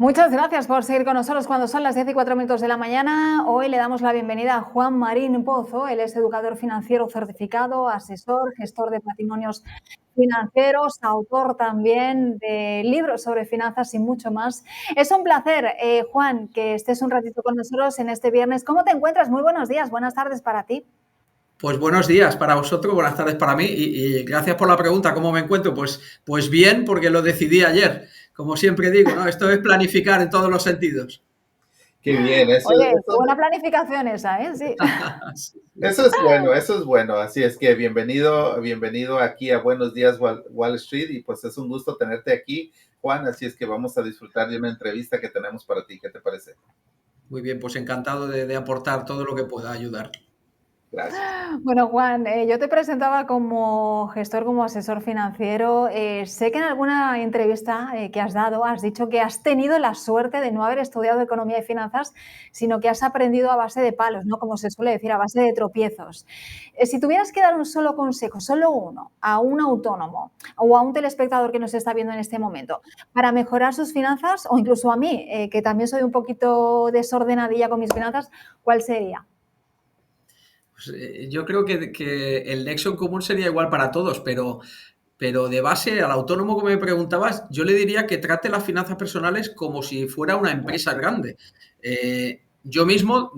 Muchas gracias por seguir con nosotros cuando son las 10:04 de la mañana. Hoy le damos la bienvenida a Juan Marín Pozo. Él es educador financiero certificado, asesor, gestor de patrimonios financieros, autor también de libros sobre finanzas y mucho más. Es un placer, Juan, que estés un ratito con nosotros en este viernes. ¿Cómo te encuentras? Muy buenos días, buenas tardes para ti. Pues buenos días para vosotros, buenas tardes para mí y gracias por la pregunta. ¿Cómo me encuentro? Pues bien, porque lo decidí ayer. Como siempre digo, ¿no? Esto es planificar en todos los sentidos. Qué bien, Oye, qué buena planificación esa, ¿eh? Sí. eso es bueno, eso es bueno. Así es que bienvenido aquí a Buenos Días Wall Street y pues es un gusto tenerte aquí, Juan. Así es que vamos a disfrutar de una entrevista que tenemos para ti. ¿Qué te parece? Muy bien, pues encantado de aportar todo lo que pueda ayudar. Gracias. Bueno, Juan, yo te presentaba como gestor, como asesor financiero. Sé que en alguna entrevista que has dado has dicho que has tenido la suerte de no haber estudiado economía y finanzas, sino que has aprendido a base de palos, ¿no? Como se suele decir, a base de tropiezos. Si tuvieras que dar un solo consejo, solo uno, a un autónomo o a un telespectador que nos está viendo en este momento, para mejorar sus finanzas, o incluso a mí, que también soy un poquito desordenadilla con mis finanzas, ¿cuál sería? Yo creo que el nexo en común sería igual para todos, pero de base al autónomo que me preguntabas, yo le diría que trate las finanzas personales como si fuera una empresa grande. Yo mismo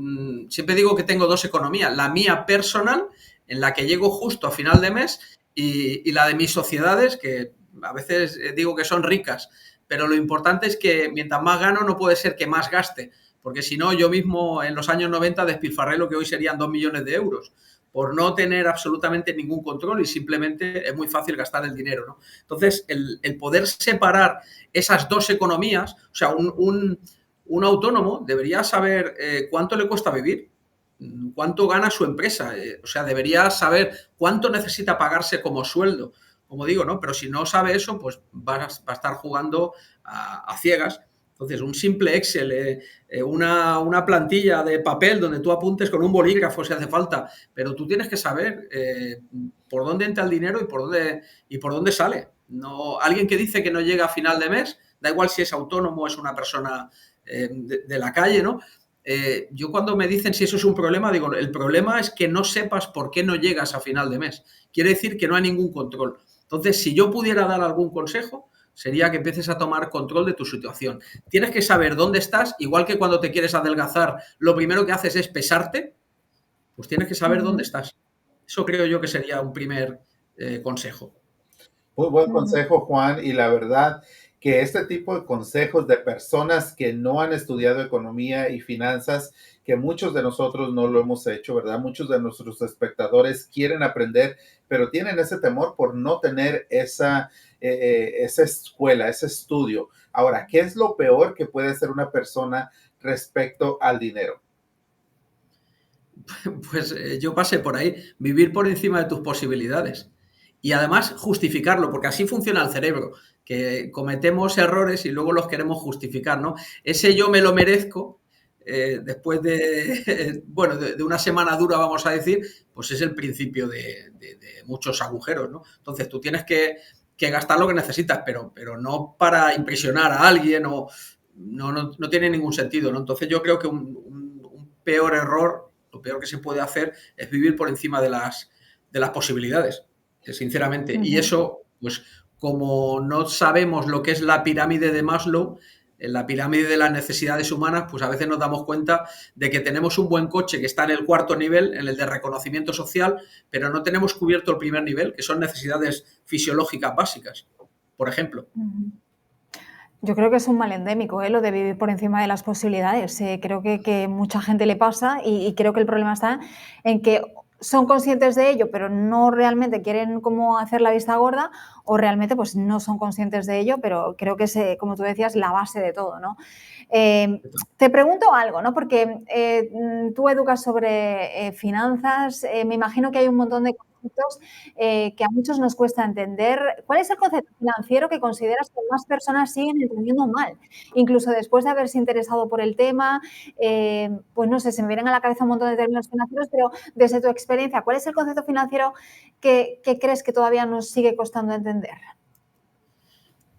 siempre digo que tengo dos economías, la mía personal, en la que llego justo a final de mes, y la de mis sociedades, que a veces digo que son ricas, pero lo importante es que mientras más gano no puede ser que más gaste, porque si no, yo mismo en los años 90 despilfarré lo que hoy serían 2 millones de euros por no tener absolutamente ningún control y simplemente es muy fácil gastar el dinero, ¿no? Entonces, el poder separar esas dos economías, o sea, un autónomo debería saber cuánto le cuesta vivir, cuánto gana su empresa, o sea, debería saber cuánto necesita pagarse como sueldo, como digo, ¿no? Pero si no sabe eso, pues va a estar jugando a ciegas. Entonces, un simple Excel, una plantilla de papel donde tú apuntes con un bolígrafo si hace falta, pero tú tienes que saber por dónde entra el dinero y por dónde sale. No, alguien que dice que no llega a final de mes, da igual si es autónomo o es una persona de la calle, ¿no? Yo cuando me dicen si eso es un problema, digo, el problema es que no sepas por qué no llegas a final de mes. Quiere decir que no hay ningún control. Entonces, si yo pudiera dar algún consejo, sería que empieces a tomar control de tu situación. Tienes que saber dónde estás, igual que cuando te quieres adelgazar, lo primero que haces es pesarte, pues tienes que saber dónde Ujú, estás. Eso creo yo que sería un primer consejo. Muy buen ujú. consejo, Juan, y la verdad que este tipo de consejos de personas que no han estudiado economía y finanzas, que muchos de nosotros no lo hemos hecho, ¿verdad? Muchos de nuestros espectadores quieren aprender, pero tienen ese temor por no tener esa escuela, ese estudio. Ahora, ¿qué es lo peor que puede hacer una persona respecto al dinero? Pues yo pasé por ahí, vivir por encima de tus posibilidades. Y además justificarlo, porque así funciona el cerebro, que cometemos errores y luego los queremos justificar, ¿no? Ese yo me lo merezco, después de, bueno, de una semana dura, vamos a decir, pues es el principio de muchos agujeros, ¿no? Entonces tú tienes que gastar lo que necesitas, pero no para impresionar a alguien o no tiene ningún sentido, ¿no? Entonces yo creo que un peor error, lo peor que se puede hacer es vivir por encima de las posibilidades, sinceramente. Y Ujú. eso, pues como no sabemos lo que es la pirámide de Maslow, en la pirámide de las necesidades humanas, pues a veces nos damos cuenta de que tenemos un buen coche que está en el cuarto nivel, en el de reconocimiento social, pero no tenemos cubierto el primer nivel, que son necesidades fisiológicas básicas, por ejemplo. Ujú. Yo creo que es un mal endémico, lo de vivir por encima de las posibilidades. Creo que mucha gente le pasa y creo que el problema está en que son conscientes de ello, pero no realmente quieren como hacer la vista gorda o realmente pues no son conscientes de ello, pero creo que es, como tú decías, la base de todo, ¿no? Te pregunto algo, ¿no? Porque tú educas sobre finanzas, me imagino que hay un montón de conceptos que a muchos nos cuesta entender. ¿Cuál es el concepto financiero que consideras que más personas siguen entendiendo mal? Incluso después de haberse interesado por el tema, pues no sé, se me vienen a la cabeza un montón de términos financieros, pero desde tu experiencia, ¿cuál es el concepto financiero que crees que todavía nos sigue costando entender?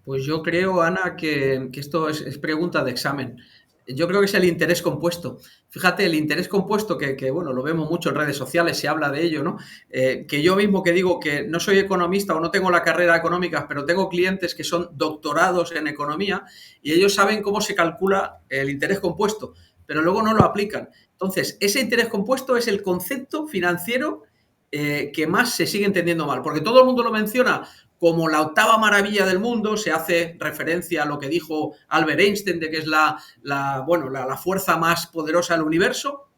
Pues yo creo, Ana, que esto es pregunta de examen. Yo creo que es el interés compuesto. Fíjate, el interés compuesto, bueno, lo vemos mucho en redes sociales, se habla de ello, ¿no? Que yo mismo que digo que no soy economista o no tengo la carrera económica, pero tengo clientes que son doctorados en economía y ellos saben cómo se calcula el interés compuesto, pero luego no lo aplican. Entonces, ese interés compuesto es el concepto financiero que más se sigue entendiendo mal, porque todo el mundo lo menciona como la octava maravilla del mundo, se hace referencia a lo que dijo Albert Einstein, de que es la fuerza más poderosa del universo,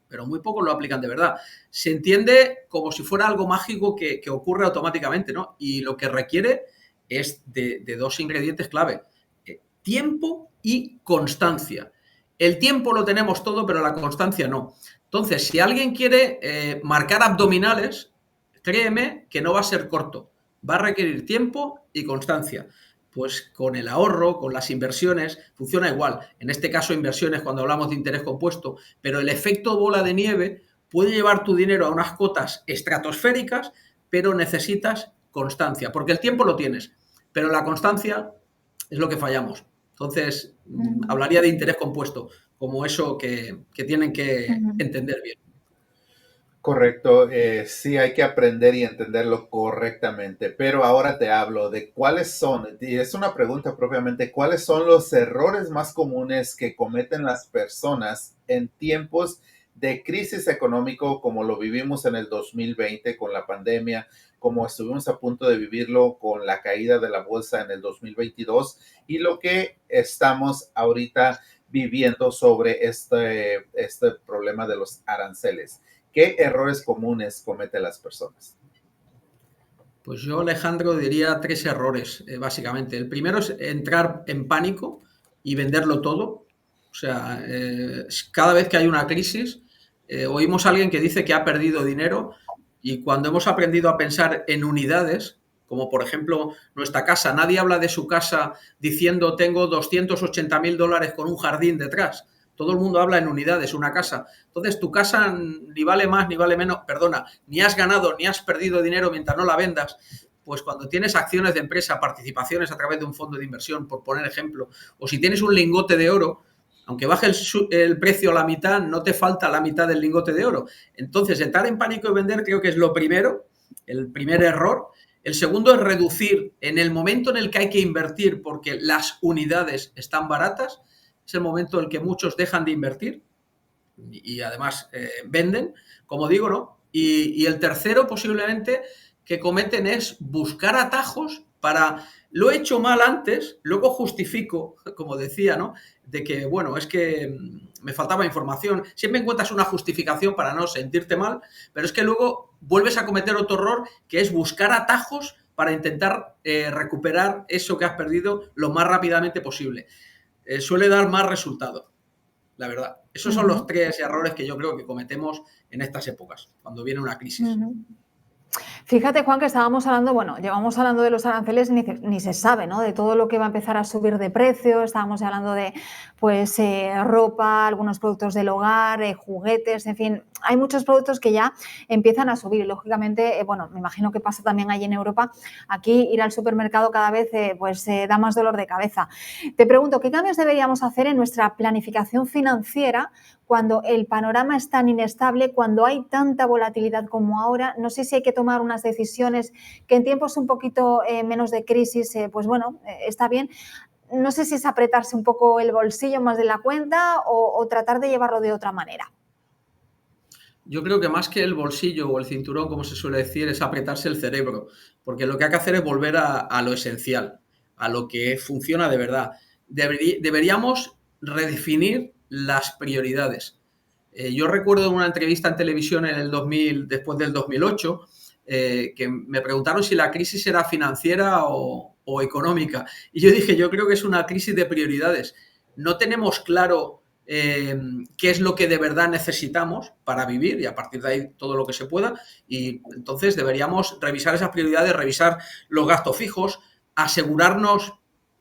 pero muy pocos lo aplican de verdad. Se entiende como si fuera algo mágico que ocurre automáticamente, ¿no? Y lo que requiere es de dos ingredientes clave, tiempo y constancia. El tiempo lo tenemos todo, pero la constancia no. Entonces, si alguien quiere marcar abdominales, créeme que no va a ser corto. Va a requerir tiempo y constancia. Pues con el ahorro, con las inversiones, funciona igual. En este caso, inversiones cuando hablamos de interés compuesto, pero el efecto bola de nieve puede llevar tu dinero a unas cotas estratosféricas, pero necesitas constancia, porque el tiempo lo tienes, pero la constancia es lo que fallamos. Entonces, hablaría de interés compuesto, como eso que tienen que entender bien. Correcto, sí hay que aprender y entenderlo correctamente, pero ahora te hablo de cuáles son, y es una pregunta propiamente, cuáles son los errores más comunes que cometen las personas en tiempos de crisis económico como lo vivimos en el 2020 con la pandemia, como estuvimos a punto de vivirlo con la caída de la bolsa en el 2022 y lo que estamos ahorita viviendo sobre este problema de los aranceles. ¿Qué errores comunes cometen las personas? Pues yo, Alejandro, diría tres errores, básicamente. El primero es entrar en pánico y venderlo todo. O sea, cada vez que hay una crisis, oímos a alguien que dice que ha perdido dinero y cuando hemos aprendido a pensar en unidades, como por ejemplo nuestra casa, nadie habla de su casa diciendo tengo 280.000 dólares con un jardín detrás. Todo el mundo habla en unidades, una casa. Entonces, tu casa ni vale más ni vale menos, perdona, ni has ganado ni has perdido dinero mientras no la vendas. Pues cuando tienes acciones de empresa, participaciones a través de un fondo de inversión, por poner ejemplo, o si tienes un lingote de oro, aunque baje el precio a la mitad, no te falta la mitad del lingote de oro. Entonces, entrar en pánico y vender creo que es lo primero, el primer error. El segundo es reducir en el momento en el que hay que invertir porque las unidades están baratas, es el momento en el que muchos dejan de invertir y además venden, como digo, ¿no? Y el tercero posiblemente que cometen es buscar atajos para, lo he hecho mal antes, luego justifico, como decía, ¿no? De que, bueno, es que me faltaba información. Siempre encuentras una justificación para no sentirte mal, pero es que luego vuelves a cometer otro error que es buscar atajos para intentar recuperar eso que has perdido lo más rápidamente posible. Suele dar más resultados, la verdad. Esos son los tres errores que yo creo que cometemos en estas épocas, cuando viene una crisis. Fíjate, Juan, que estábamos hablando, bueno, llevamos hablando de los aranceles, ni se sabe, ¿no? De todo lo que va a empezar a subir de precio. Estábamos hablando de, pues, ropa, algunos productos del hogar, juguetes, en fin. Hay muchos productos que ya empiezan a subir. Lógicamente, bueno, me imagino que pasa también allí en Europa. Aquí ir al supermercado cada vez, da más dolor de cabeza. Te pregunto, ¿qué cambios deberíamos hacer en nuestra planificación financiera cuando el panorama es tan inestable, cuando hay tanta volatilidad como ahora? No sé si hay que tomar unas decisiones que en tiempos un poquito menos de crisis, pues bueno, está bien. No sé si es apretarse un poco el bolsillo más de la cuenta o tratar de llevarlo de otra manera. Yo creo que más que el bolsillo o el cinturón, como se suele decir, es apretarse el cerebro, porque lo que hay que hacer es volver a lo esencial, a lo que funciona de verdad. Deberíamos redefinir las prioridades. Yo recuerdo en una entrevista en televisión en el 2000, después del 2008, que me preguntaron si la crisis era financiera o económica. Y yo dije, yo creo que es una crisis de prioridades. No tenemos claro qué es lo que de verdad necesitamos para vivir y a partir de ahí todo lo que se pueda. Y entonces deberíamos revisar esas prioridades, revisar los gastos fijos, asegurarnos,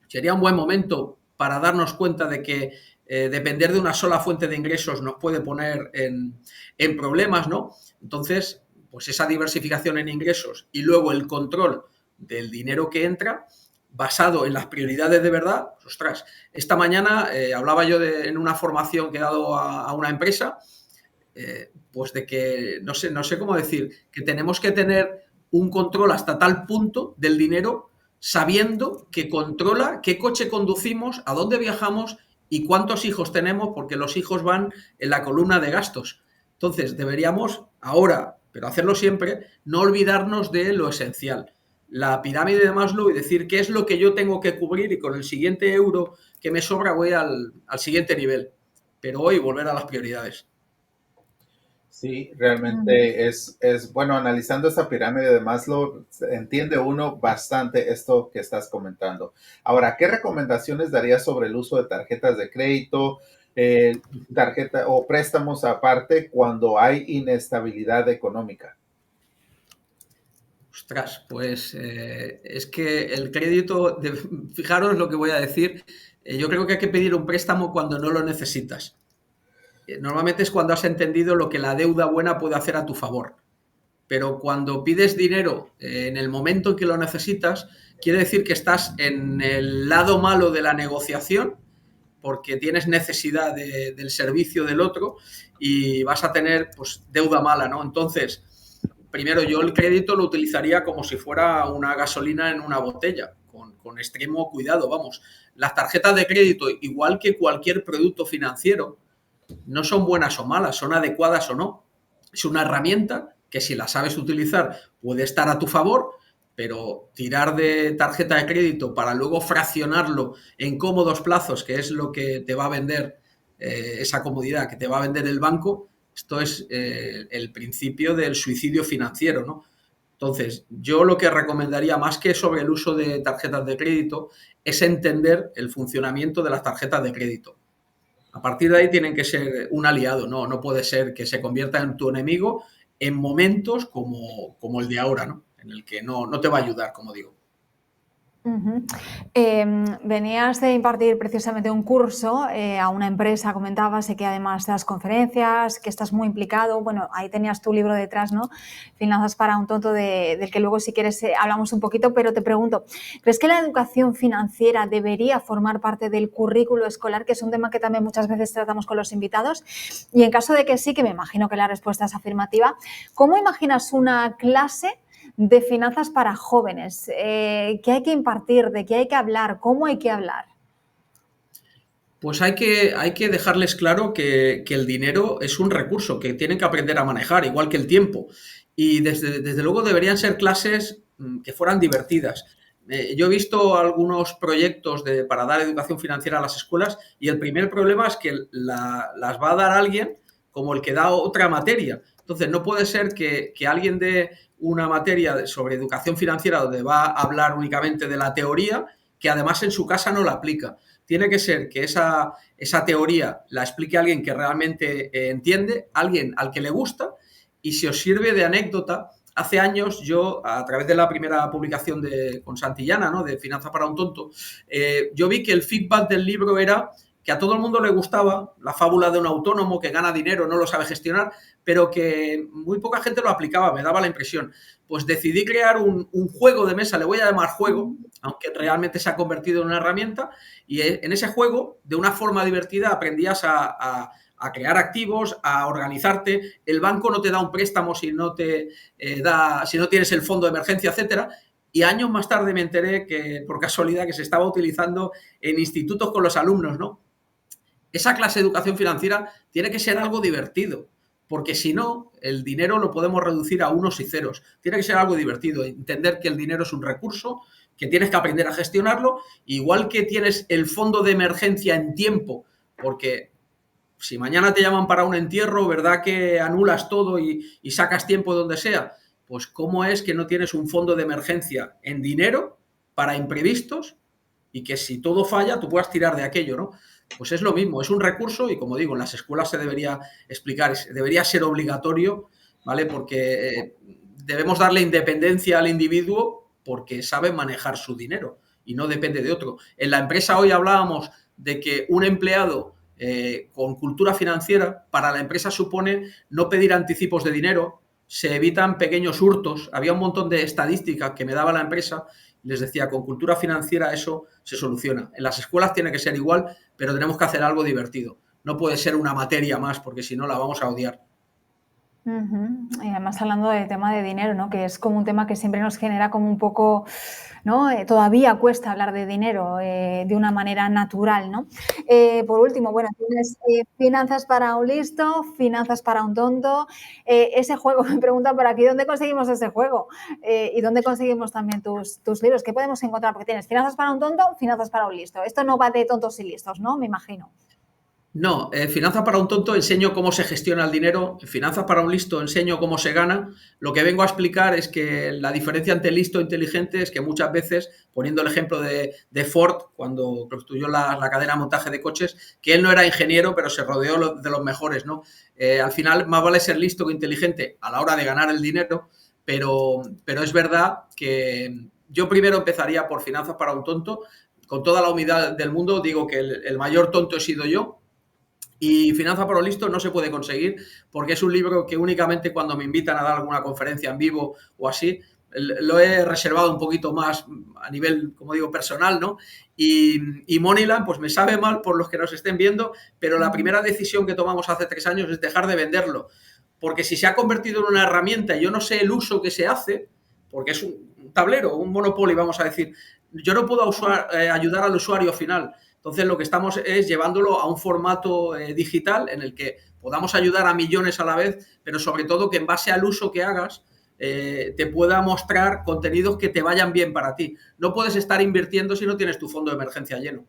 sería un buen momento para darnos cuenta de que depender de una sola fuente de ingresos nos puede poner en problemas, ¿no? Entonces, pues esa diversificación en ingresos y luego el control del dinero que entra basado en las prioridades de verdad, pues, ostras, esta mañana hablaba yo en una formación que he dado a una empresa, pues de que, no sé cómo decir, que tenemos que tener un control hasta tal punto del dinero, sabiendo que controla qué coche conducimos, a dónde viajamos y cuántos hijos tenemos, porque los hijos van en la columna de gastos. Entonces, deberíamos ahora, pero hacerlo siempre, no olvidarnos de lo esencial. La pirámide de Maslow y decir qué es lo que yo tengo que cubrir y con el siguiente euro que me sobra voy al siguiente nivel. Pero hoy volver a las prioridades. Sí, realmente es bueno, analizando esa pirámide de Maslow, entiende uno bastante esto que estás comentando. Ahora, ¿qué recomendaciones darías sobre el uso de tarjetas de crédito, tarjeta o préstamos aparte cuando hay inestabilidad económica? Ostras, pues es que el crédito, fijaros lo que voy a decir, yo creo que hay que pedir un préstamo cuando no lo necesitas. Normalmente es cuando has entendido lo que la deuda buena puede hacer a tu favor. Pero cuando pides dinero en el momento en que lo necesitas, quiere decir que estás en el lado malo de la negociación porque tienes necesidad del servicio del otro y vas a tener pues deuda mala, ¿no? Entonces, primero yo el crédito lo utilizaría como si fuera una gasolina en una botella, con extremo cuidado, vamos. Las tarjetas de crédito, igual que cualquier producto financiero, no son buenas o malas, son adecuadas o no. Es una herramienta que si la sabes utilizar puede estar a tu favor, pero tirar de tarjeta de crédito para luego fraccionarlo en cómodos plazos, que es lo que te va a vender esa comodidad, que te va a vender el banco, esto es el principio del suicidio financiero, ¿no? Entonces, yo lo que recomendaría más que sobre el uso de tarjetas de crédito es entender el funcionamiento de las tarjetas de crédito. A partir de ahí tienen que ser un aliado, no puede ser que se convierta en tu enemigo en momentos como el de ahora, ¿no? En el que no te va a ayudar, como digo. Venías de impartir precisamente un curso a una empresa, comentabas, sé que además das conferencias, que estás muy implicado. Bueno, ahí tenías tu libro detrás, ¿no? Finanzas para un tonto, del que luego si quieres hablamos un poquito, pero te pregunto, ¿crees que la educación financiera debería formar parte del currículo escolar, que es un tema que también muchas veces tratamos con los invitados? Y en caso de que sí, que me imagino que la respuesta es afirmativa, ¿cómo imaginas una clase de finanzas para jóvenes? ¿Qué hay que impartir? ¿De qué hay que hablar? ¿Cómo hay que hablar? Pues hay que dejarles claro que el dinero es un recurso que tienen que aprender a manejar, igual que el tiempo. Y desde luego deberían ser clases que fueran divertidas. Yo he visto algunos proyectos para dar educación financiera a las escuelas y el primer problema es que las va a dar alguien como el que da otra materia. Entonces, no puede ser que alguien dé una materia sobre educación financiera donde va a hablar únicamente de la teoría, que además en su casa no la aplica. Tiene que ser que esa teoría la explique alguien que realmente entiende, alguien al que le gusta, y si os sirve de anécdota, hace años yo, a través de la primera publicación con Santillana, ¿no?, de Finanza para un tonto, yo vi que el feedback del libro era que a todo el mundo le gustaba la fábula de un autónomo que gana dinero, no lo sabe gestionar, pero que muy poca gente lo aplicaba, me daba la impresión. Pues decidí crear un juego de mesa, le voy a llamar juego, aunque realmente se ha convertido en una herramienta, y en ese juego, de una forma divertida, aprendías a crear activos, a organizarte. El banco no te da un préstamo si no si no tienes el fondo de emergencia, etcétera. Y años más tarde me enteré que, por casualidad, que se estaba utilizando en institutos con los alumnos, ¿no? Esa clase de educación financiera tiene que ser algo divertido, porque si no, el dinero lo podemos reducir a unos y ceros. Tiene que ser algo divertido, entender que el dinero es un recurso, que tienes que aprender a gestionarlo, igual que tienes el fondo de emergencia en tiempo, porque si mañana te llaman para un entierro, ¿verdad que anulas todo y sacas tiempo de donde sea? Pues ¿cómo es que no tienes un fondo de emergencia en dinero para imprevistos y que si todo falla tú puedas tirar de aquello, ¿no? Pues es lo mismo, es un recurso y como digo, en las escuelas se debería explicar, debería ser obligatorio, ¿vale? Porque debemos darle independencia al individuo porque sabe manejar su dinero y no depende de otro. En la empresa hoy hablábamos de que un empleado con cultura financiera para la empresa supone no pedir anticipos de dinero, se evitan pequeños hurtos. Había un montón de estadísticas que me daba la empresa Les decía, con cultura financiera eso se soluciona. En las escuelas tiene que ser igual, pero tenemos que hacer algo divertido. No puede ser una materia más, porque si no la vamos a odiar. Y además hablando del tema de dinero, ¿no? Que es como un tema que siempre nos genera como un poco, ¿no? Todavía cuesta hablar de dinero de una manera natural, ¿no? Por último, bueno, tienes finanzas para un listo, finanzas para un tonto. Ese juego, me preguntan por aquí, ¿dónde conseguimos ese juego? ¿Y dónde conseguimos también tus libros? ¿Qué podemos encontrar? Porque tienes finanzas para un tonto, finanzas para un listo. Esto no va de tontos y listos, ¿no? Me imagino. No, finanzas para un tonto enseño cómo se gestiona el dinero, finanzas para un listo enseño cómo se gana. Lo que vengo a explicar es que la diferencia entre listo e inteligente es que muchas veces, poniendo el ejemplo de Ford, cuando construyó la cadena de montaje de coches, que él no era ingeniero, pero se rodeó de los mejores, ¿no? Al final, más vale ser listo que inteligente a la hora de ganar el dinero, pero es verdad que yo primero empezaría por finanzas para un tonto. Con toda la humildad del mundo digo que el mayor tonto he sido yo. Y Finanza para los listos no se puede conseguir porque es un libro que únicamente cuando me invitan a dar alguna conferencia en vivo o así, lo he reservado un poquito más a nivel, como digo, personal, ¿no? Y Moneyland, pues me sabe mal por los que nos estén viendo, pero la primera decisión que tomamos hace 3 años es dejar de venderlo. Porque si se ha convertido en una herramienta y yo no sé el uso que se hace, porque es un tablero, un monopolio, vamos a decir, yo no puedo ayudar al usuario final. Entonces, lo que estamos es llevándolo a un formato digital en el que podamos ayudar a millones a la vez, pero sobre todo que en base al uso que hagas te pueda mostrar contenidos que te vayan bien para ti. No puedes estar invirtiendo si no tienes tu fondo de emergencia lleno.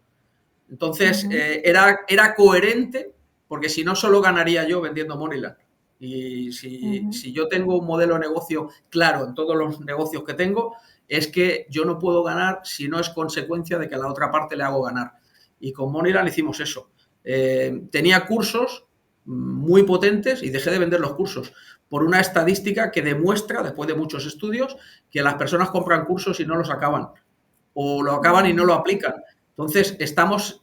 Entonces, era coherente, porque si no, solo ganaría yo vendiendo Moneyland. Y si yo tengo un modelo de negocio claro en todos los negocios que tengo, es que yo no puedo ganar si no es consecuencia de que a la otra parte le hago ganar. Y con Moneyland hicimos eso. Tenía cursos muy potentes y dejé de vender los cursos por una estadística que demuestra, después de muchos estudios, que las personas compran cursos y no los acaban. O lo acaban y no lo aplican. Entonces, estamos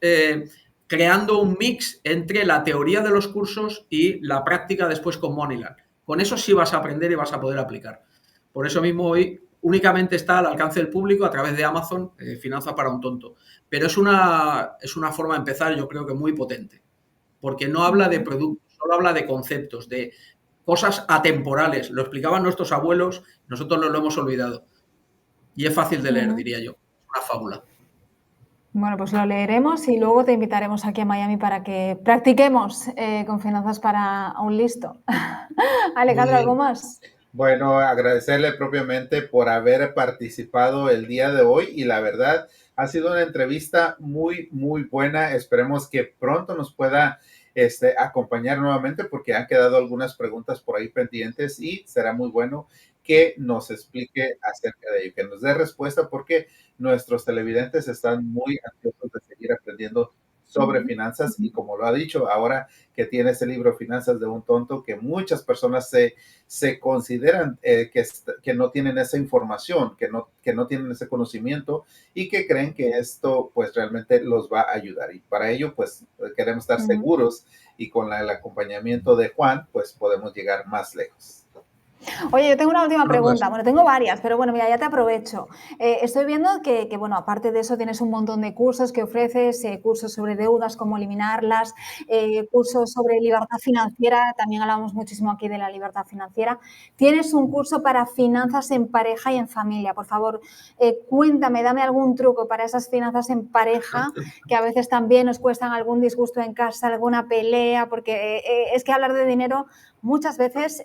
creando un mix entre la teoría de los cursos y la práctica después con Moneyland. Con eso sí vas a aprender y vas a poder aplicar. Por eso mismo hoy únicamente está al alcance del público a través de Amazon, Finanza para un tonto. Pero es una forma de empezar, yo creo que muy potente, porque no habla de productos, solo habla de conceptos, de cosas atemporales. Lo explicaban nuestros abuelos, nosotros nos lo hemos olvidado. Y es fácil de leer, diría yo. Es una fábula. Bueno, pues lo leeremos y luego te invitaremos aquí a Miami para que practiquemos con finanzas para un listo. Alejandro, ¿algo más? Bueno, agradecerle propiamente por haber participado el día de hoy y la verdad ha sido una entrevista muy, muy buena. Esperemos que pronto nos pueda acompañar nuevamente porque han quedado algunas preguntas por ahí pendientes y será muy bueno que nos explique acerca de ello, que nos dé respuesta porque nuestros televidentes están muy ansiosos de seguir aprendiendo sobre finanzas y como lo ha dicho, ahora que tiene ese libro Finanzas de un tonto, que muchas personas se consideran que no tienen esa información, que no tienen ese conocimiento y que creen que esto pues realmente los va a ayudar. Y para ello pues queremos estar seguros y con el acompañamiento de Juan pues podemos llegar más lejos. Oye, yo tengo una última pregunta. Bueno, tengo varias, pero bueno, mira, ya te aprovecho. Estoy viendo que, bueno, aparte de eso tienes un montón de cursos que ofreces, cursos sobre deudas, cómo eliminarlas, cursos sobre libertad financiera, también hablamos muchísimo aquí de la libertad financiera. Tienes un curso para finanzas en pareja y en familia. Por favor, cuéntame, dame algún truco para esas finanzas en pareja, que a veces también nos cuestan algún disgusto en casa, alguna pelea, porque es que hablar de dinero muchas veces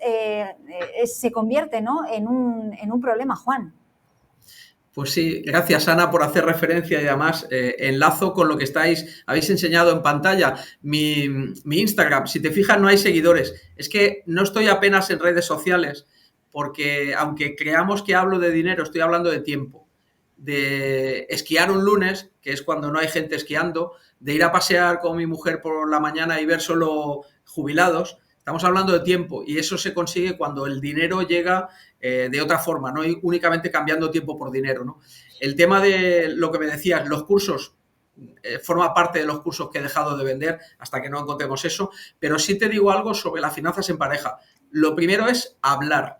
se convierte, ¿no?, en un problema, Juan. Pues sí, gracias Ana por hacer referencia y además enlazo con lo que habéis enseñado en pantalla. Mi Instagram, si te fijas no hay seguidores. Es que no estoy apenas en redes sociales porque aunque creamos que hablo de dinero, estoy hablando de tiempo. De esquiar un lunes, que es cuando no hay gente esquiando, de ir a pasear con mi mujer por la mañana y ver solo jubilados. Estamos hablando de tiempo y eso se consigue cuando el dinero llega de otra forma, no únicamente cambiando tiempo por dinero, ¿no? El tema de lo que me decías, los cursos, forma parte de los cursos que he dejado de vender hasta que no encontremos eso, pero sí te digo algo sobre las finanzas en pareja. Lo primero es hablar.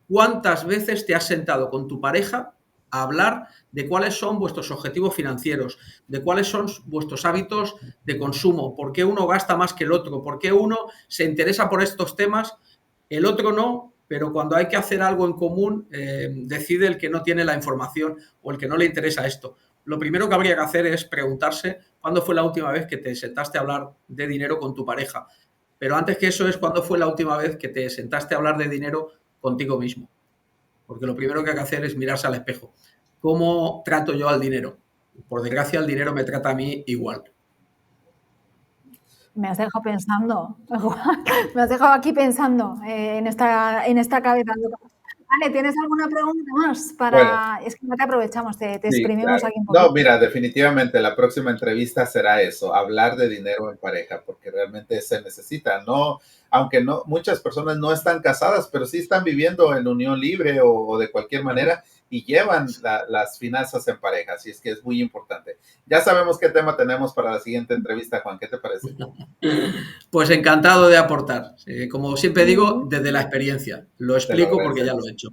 ¿Cuántas veces te has sentado con tu pareja a hablar de cuáles son vuestros objetivos financieros, de cuáles son vuestros hábitos de consumo, por qué uno gasta más que el otro, por qué uno se interesa por estos temas, el otro no, pero cuando hay que hacer algo en común, decide el que no tiene la información o el que no le interesa esto. Lo primero que habría que hacer es preguntarse cuándo fue la última vez que te sentaste a hablar de dinero con tu pareja. Pero antes que eso es cuándo fue la última vez que te sentaste a hablar de dinero contigo mismo. Porque lo primero que hay que hacer es mirarse al espejo. ¿Cómo trato yo al dinero? Por desgracia, el dinero me trata a mí igual. Me has dejado pensando. Me has dejado aquí pensando en esta cabeza. Vale, ¿tienes alguna pregunta más? Bueno, Es que no te aprovechamos, te sí, exprimimos claro. aquí un No, poquito. mira, definitivamente la próxima entrevista será eso, hablar de dinero en pareja, porque realmente se necesita, ¿no? Aunque no, muchas personas no están casadas, pero sí están viviendo en unión libre o de cualquier Claro. manera y llevan las finanzas en pareja, así es que es muy importante. Ya sabemos qué tema tenemos para la siguiente entrevista, Juan, ¿qué te parece? Pues encantado de aportar. Como siempre digo, Mm, desde la experiencia. Lo Te lo explico porque ya lo agradecemos. he hecho.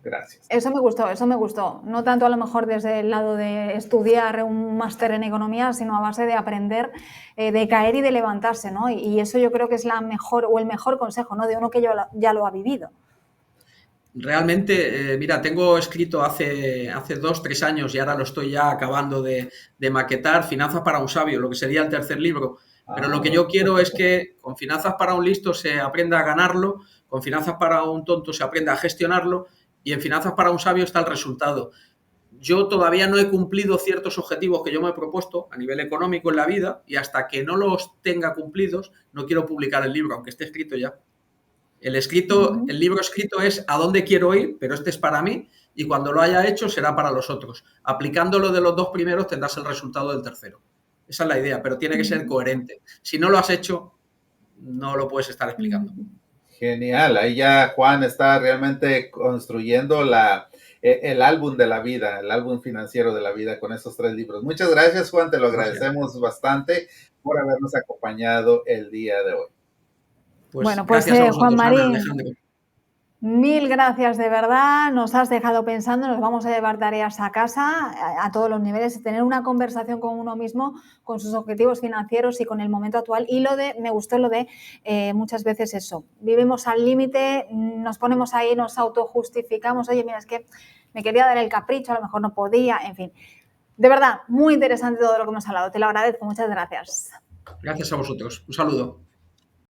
Gracias. Eso me gustó, eso me gustó. No tanto a lo mejor desde el lado de estudiar un máster en economía, sino a base de aprender, de caer y de levantarse, ¿no? Y eso yo creo que es la mejor o el mejor consejo, ¿no? De uno que ya lo ha vivido. Realmente, mira, tengo escrito hace 2, 3 años y ahora lo estoy ya acabando de maquetar, Finanzas para un sabio, lo que sería el tercer libro. Pero lo que Ah, yo quiero es que con Finanzas para un listo se aprenda a ganarlo, con Finanzas para un tonto se aprenda a gestionarlo y en Finanzas para un sabio está el resultado. Yo todavía no he cumplido ciertos objetivos que yo me he propuesto a nivel económico en la vida y hasta que no los tenga cumplidos no quiero publicar el libro, aunque esté escrito ya. El libro escrito es a dónde quiero ir, pero este es para mí y cuando lo haya hecho será para los otros. Aplicándolo de los 2 primeros tendrás el resultado del tercero. Esa es la idea, pero tiene que ser coherente. Si no lo has hecho, no lo puedes estar explicando. genial, ahí ya Juan está realmente construyendo el álbum de la vida, el álbum financiero de la vida con esos 3 libros. Muchas gracias, Juan, te lo Gracias. agradecemos bastante por habernos acompañado el día de hoy. Pues Bueno, pues gracias a Juan vosotros, Ana, Marín, Alejandro. mil gracias de verdad, nos has dejado pensando, nos vamos a llevar tareas a casa a todos los niveles y tener una conversación con uno mismo, con sus objetivos financieros y con el momento actual. Y me gustó lo de muchas veces eso, vivimos al límite, nos ponemos ahí, nos autojustificamos, oye, mira, es que me quería dar el capricho, a lo mejor no podía, en fin. De verdad, muy interesante todo lo que hemos hablado, te lo agradezco, muchas gracias. Gracias a vosotros. Un saludo.